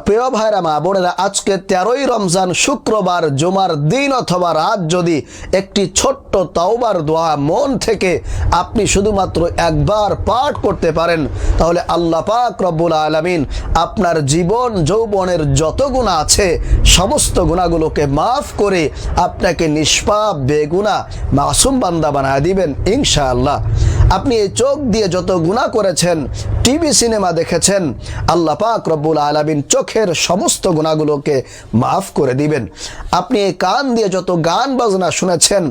প্রিয় ভাইরা মা বোনেরা, আজকে 13ই রমজান শুক্রবার জুমার দিন অথবা রাত যদি একটি ছোট্ট তাওবার দোয়া মন থেকে আপনি শুধুমাত্র একবার পাঠ করতে পারেন, তাহলে আল্লাহ পাক রব্বুল আলামিন আপনার জীবন যৌবনের যত গুনাহ আছে সমস্ত গুনাহগুলোকে মাফ করে আপনাকে নিষ্পাপ বেগুনাহ মাসুম বান্দা বানায় দিবেন ইনশাআল্লাহ। আপনি এই চোখ দিয়ে যত গুনাহ করেছেন, টিভি সিনেমা দেখেছেন, আল্লাহ পাক রব্বুল আলামিন চোখের সমস্ত গুনাহগুলোকে মাফ করে দিবেন। আপনি এই কান দিয়ে যত গান বাজনা শুনেছেন,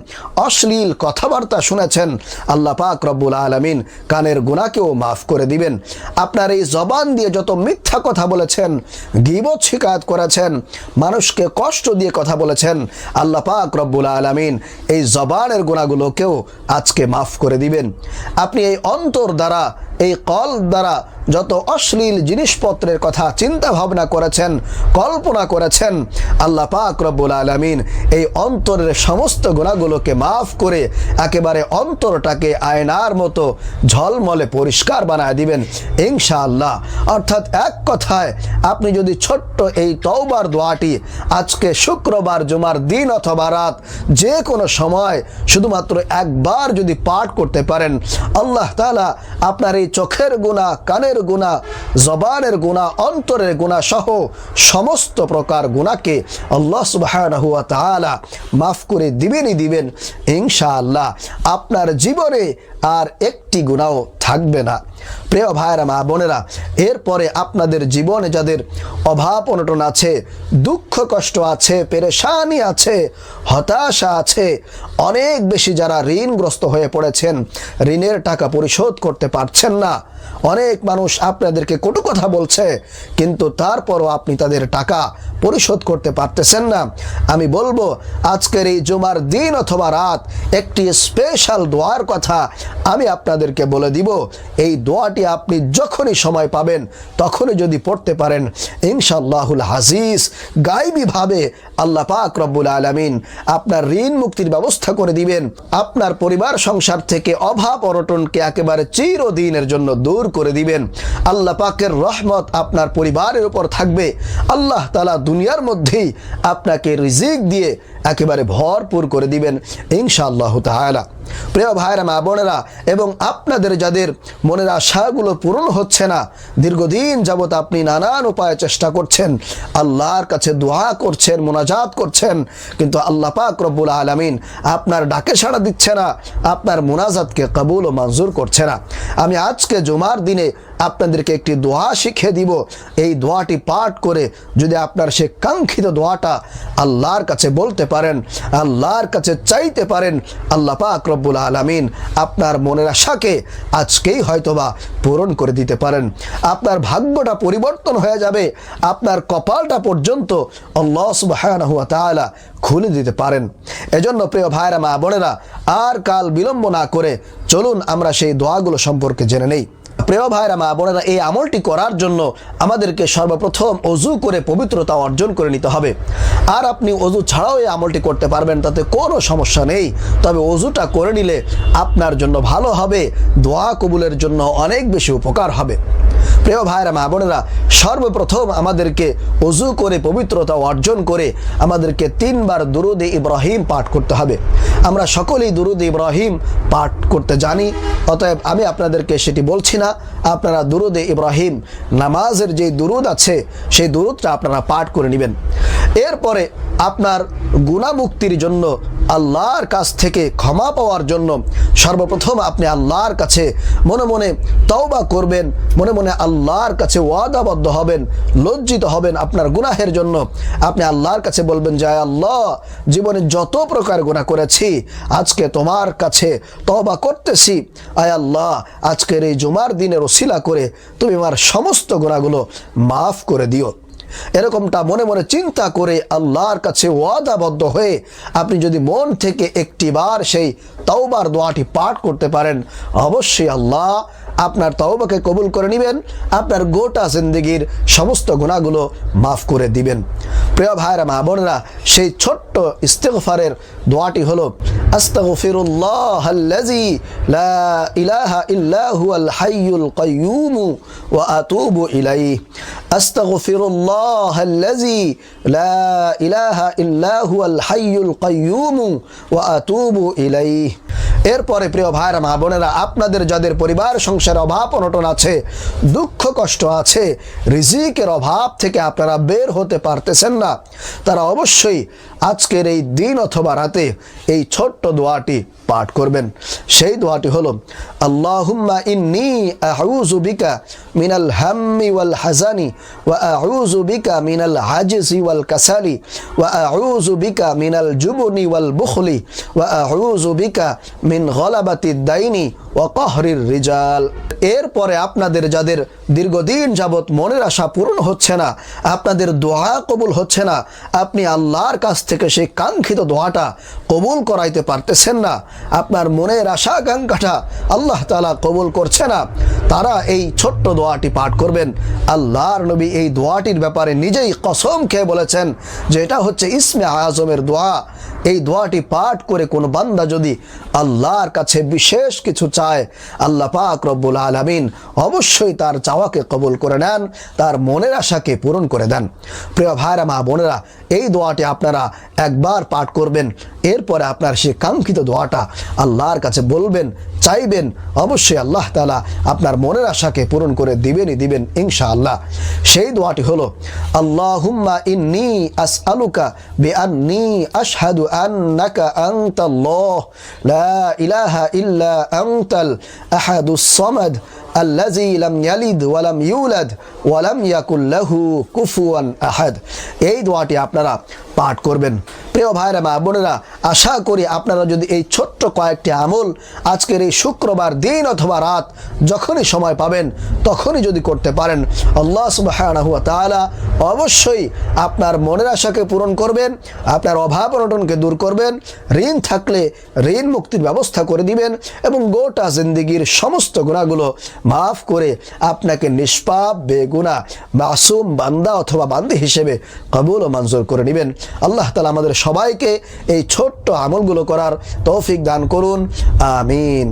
অশ্লীল কথাবার্তা শুনেছেন, আল্লাহ পাক রব্বুল আলামিন কানের গুনাহকেও মাফ করে দিবেন। আপনার এই জবান দিয়ে যত মিথ্যা কথা বলেছেন, গীবত শিকায়ত করেছেন, মানুষকে কষ্ট দিয়ে কথা বলেছেন, আল্লাহ পাক রব্বুল আলামিন এই জবানের গুনাহগুলোকেও আজকে মাফ করে দিবেন। আপনি এই অন্তর দ্বারা, এই কল দ্বারা যত অশ্লীল জিনিসপত্রের কথা চিন্তা ভাবনা করেছেন, কল্পনা করেছেন, আল্লাহ পাক রব্বুল আলামিন এই অন্তরের সমস্ত গুনাহগুলোকে মাফ করে একেবারে অন্তরটাকে আয়নার মতো ঝলমলে পরিষ্কার বানায় দিবেন ইনশাআল্লাহ। অর্থাৎ এক কথায় আপনি যদি ছোট্ট এই তওবার দোয়াটি আজকে শুক্রবার জুমার দিন অথবা রাত যে কোনো সময় শুধুমাত্র একবার যদি পাঠ করতে পারেন, আল্লাহ তাআলা আপনার এই চোখের গুনাহ, কানের গুনাহ, জবানের গুনাহ, অন্তরের গুনাহ সহ সমস্ত প্রকার গুনাহকে আল্লাহ সুবহানাহু ওয়া তাআলা মাফ করে দিবেনই দিবেন ইনশাআল্লাহ। আপনার জীবনে আর একটি গুনাহও থাকবে না। প্রিয় ভাইরা মা বোনেরা, এরপরে আপনাদের জীবনে যাদের অভাব অনটন আছে, দুঃখ কষ্ট আছে, পেরেশানি আছে, হতাশা আছে, অনেক বেশি যারা ঋণগ্রস্ত হয়ে পড়েছেন, ঋণের টাকা পরিশোধ করতে পারছেন না, অনেক মানুষ আপনাদেরকে কটু কথা বলছে, কিন্তু তারপরও আপনি তাদের টাকা পরিশোধ করতে পারতেছেন না, আমি বলবো আজকের এই জুমার দিন অথবা রাত একটি স্পেশাল দোয়ার কথা আমি আপনাদেরকে বলে দিব। এই দোয়াটি আপনি যখনই সময় পাবেন তখনই যদি পড়তে পারেন, ইনশাআল্লাহুল আজিজ গায়বীভাবে আল্লাহ পাক রব্বুল আলামিন আপনার ঋণ মুক্তির ব্যবস্থা করে দিবেন। আপনার পরিবার সংসার থেকে অভাব অনটনকে একেবারে চিরদিনের জন্য দূর করে দিবেন। আল্লাহ পাকের রহমত আপনার পরিবারের উপর থাকবে। আল্লাহ তাআলা দুনিয়ার মধ্যেই আপনাকে রিজিক দিয়ে একেবারে ভরপুর করে দিবেন ইনশাআল্লাহু তাআলা। প্রিয় ভাইরা মা বোনেরা, এবং আপনাদের যাদের মনের আশাগুলো পূরণ হচ্ছে না, দীর্ঘদিন যাবত আপনি নানান উপায়ে চেষ্টা করছেন, আল্লাহর কাছে দোয়া করছেন, মোনাজাত করছেন, কিন্তু আল্লাহ পাক রব্বুল আলামিন আপনার ডাকে সাড়া দিচ্ছে না, আপনার মোনাজাতকে কবুল ও মঞ্জুর করছে না, আমি আজকে জুমার দিনে আপনাদেরকে একটি দোয়া শিখিয়ে দিব। এই দোয়াটি পাঠ করে যদি আপনার সে কাঙ্ক্ষিত দোয়াটা আল্লাহর কাছে বলতে পারেন, আল্লাহর কাছে চাইতে পারেন, আল্লাহ পাক রব্বুল আলামিন আপনার মনের আশাকে আজকেই হয়তোবা পূরণ করে দিতে পারেন। আপনার ভাগ্যটা পরিবর্তন হয়ে যাবে, আপনার কপালটা পর্যন্ত আল্লাহ সুবহানাহু ওয়া তাআলা খুলে দিতে পারেন। এজন্য প্রিয় ভাইরা মা বোনেরা, আর কাল বিলম্ব না করে চলুন আমরা সেই দোয়াগুলো সম্পর্কে জেনে নেই। প্রিয় ভাইরা মা বোনেরা, এই আমলটি করার জন্য আমাদেরকে সর্বপ্রথম ওযু করে পবিত্রতা অর্জন করে নিতে হবে। আর আপনি ওযু ছাড়াও এই আমলটি করতে পারবেন, তাতে কোনো সমস্যা নেই, তবে ওযুটা করে নিলে আপনার জন্য ভালো হবে, দোয়া কবুলের জন্য অনেক বেশি উপকার হবে। প্রিয় ভাইরা মা বোনেরা, সর্বপ্রথম আমাদেরকে ওযু করে পবিত্রতা অর্জন করে আমাদেরকে 3 বার দুরূদে ইব্রাহিম পাঠ করতে হবে। আমরা সকলেই দুরূদে ইব্রাহিম পাঠ করতে জানি, অতএব আমি আপনাদেরকে সেটি বলছি না, আপনারা দুরূদে ইব্রাহিম নামাজের যে দুরূদ আছে সেই দুরূদটা আপনারা পাঠ করে নেবেন। এরপরে আপনার গুনাহ মুক্তির জন্য, আল্লাহর কাছ থেকে ক্ষমা পাওয়ার জন্য সর্বপ্রথম আপনি আল্লাহর কাছে মনে মনে তওবা করবেন, মনে মনে আল্লাহর কাছে ওয়াদাবদ্ধ হবেন, লজ্জিত হবেন আপনার গুনাহের জন্য। আপনি আল্লাহর কাছে বলবেন যে আল্লাহ, জীবনে যত প্রকার গুনাহ করেছি আজকে তোমার কাছে তওবা করতেছি, আয় আল্লাহ আজকের এই জুমার দিনের ওসিলা করে তুমি আমার সমস্ত গুনাহগুলো মাফ করে দিও। এরকমটা মনে মনে চিন্তা করে আল্লাহর কাছে ওয়াদাবদ্ধ হয়ে আপনি যদি মন থেকে একটিবার সেই তওবার দোয়াটি পাঠ করতে পারেন, অবশ্যই আল্লাহ আপনার তওবাকে কবুল করে নেবেন, আপনার গোটা জিন্দেগির সমস্ত গুনাহগুলো মাফ করে দিবেন। প্রিয় ভাইরা মা বোনেরা, সেই ছোট্ট ইস্তিগফারের দোয়াটি হলো আস্তাগফিরুল্লাহাল্লাযী লা ইলাহা ইল্লা হুয়াল হাইয়ুল কাইয়্যুম ওয়া আতুবু ইলাইহি। আস্তাগফিরুল্লাহাল্লাযী লা ইলাহা ইল্লা হুয়াল হাইয়ুল কাইয়্যুম ওয়া আতুবু ইলাইহি। এরপরে প্রিয় ভাইরা মা বোনেরা, আপনাদের যাদের পরিবার সংসারে অভাব অনটন আছে, দুঃখ কষ্ট আছে, রিজিকের অভাব থেকে আপনারা বের হতে পারতেছেন না, তারা অবশ্যই আজকের এই দিন অথবা রাতে এই ছোট্ট দোয়াটি পাঠ করবেন। সেই দোয়াটি হলো, আল্লাহুম্মা ইন্নী আউযু বিকা মিনাল হাম্মি ওয়াল হাজানি ওয়া আউযু বিকা মিনাল আজজি ওয়াল কাসালি ওয়া আউযু বিকা মিনাল জুবনি ওয়াল বুখলি ওয়া আউযু বিকা মিন গলাবাতিদ দাইনি ওয়া কাহরির রিজাল। এরপরে আপনাদের যাদের দীর্ঘদিন যাবৎ মনের আশা পূরণ হচ্ছে না, আপনাদের দোয়া কবুল হচ্ছে না, আপনি আল্লাহর কাছ থেকে সেই কাঙ্ক্ষিত দোয়াটা কবুল করাইতে পারতেছেন না, আপনার মনের আশা আকাঙ্ক্ষাটা আল্লাহ তাআলা কবুল করছে না, তারা এই ছোট্ট দোয়াটি পাঠ করবেন। আল্লাহর নবী এই দোয়াটির ব্যাপারে নিজেই কসম খেয়ে বলেছেন যে এটা হচ্ছে ইসমে আজমের দোয়া। এই দোয়াটি পাঠ করে কোনো বান্দা যদি আল্লাহর কাছে বিশেষ কিছু চায়, আল্লাহ পাক রব্বুল আলামিন অবশ্যই তার চাওয়াকে কবুল করে নেন, তার মনের আশাকে পূরণ করে দেন। প্রিয় ভাইরা মা বোনেরা, এই দোয়াটি আপনারা একবার পাঠ করবেন, এরপরে আপনার সেই কাঙ্ক্ষিত দোয়াটা আল্লাহর কাছে বলবেন, চাইবেন, অবশ্যই আল্লাহ তাআলা আপনার মনের আশাকে পূরণ করে দিবেনই দিবেন ইনশাআল্লাহ। সেই দোয়াটি হলো, আল্লাহুম্মা ইন্নী আসআলুকা বিআন্নী আশহাদু আন্নাকা আনতাল্লাহ লা ইলাহা ইল্লা আনতাল আহাদুস সামাদ আল্লাযী লাম ইয়ালিদ ওয়া লাম ইউলাদ ওয়া লাম ইয়াকুল লাহু কুফুয়ান আহাদ। এই দোয়াটি আপনারা পাঠ করবেন। প্রিয় ভাইরা মা বোনেরা, আশা করি আপনারা যদি এই ছোট্ট কয়েকটি আমল আজকের এই শুক্রবার দিন অথবা রাত যখনই সময় পাবেন তখনই যদি করতে পারেন, আল্লাহ সুবহানাহু ওয়া তাআলা অবশ্যই আপনার মনের আশাকে পূরণ করবেন, আপনার অভাব অনটনকে দূর করবেন, ঋণ থাকলে ঋণ মুক্তির ব্যবস্থা করে দিবেন এবং গোটা জিন্দেগির সমস্ত গুনাহগুলো মাফ করে আপনাকে নিষ্পাপ বেগুনাহ মাসুম বান্দা অথবা বান্দি হিসেবে কবুল ও মঞ্জুর করে নেবেন। আল্লাহ তাআলা আমাদের সবাইকে এই ছোট্ট আমলগুলো করার তৌফিক দান করুন, আমিন।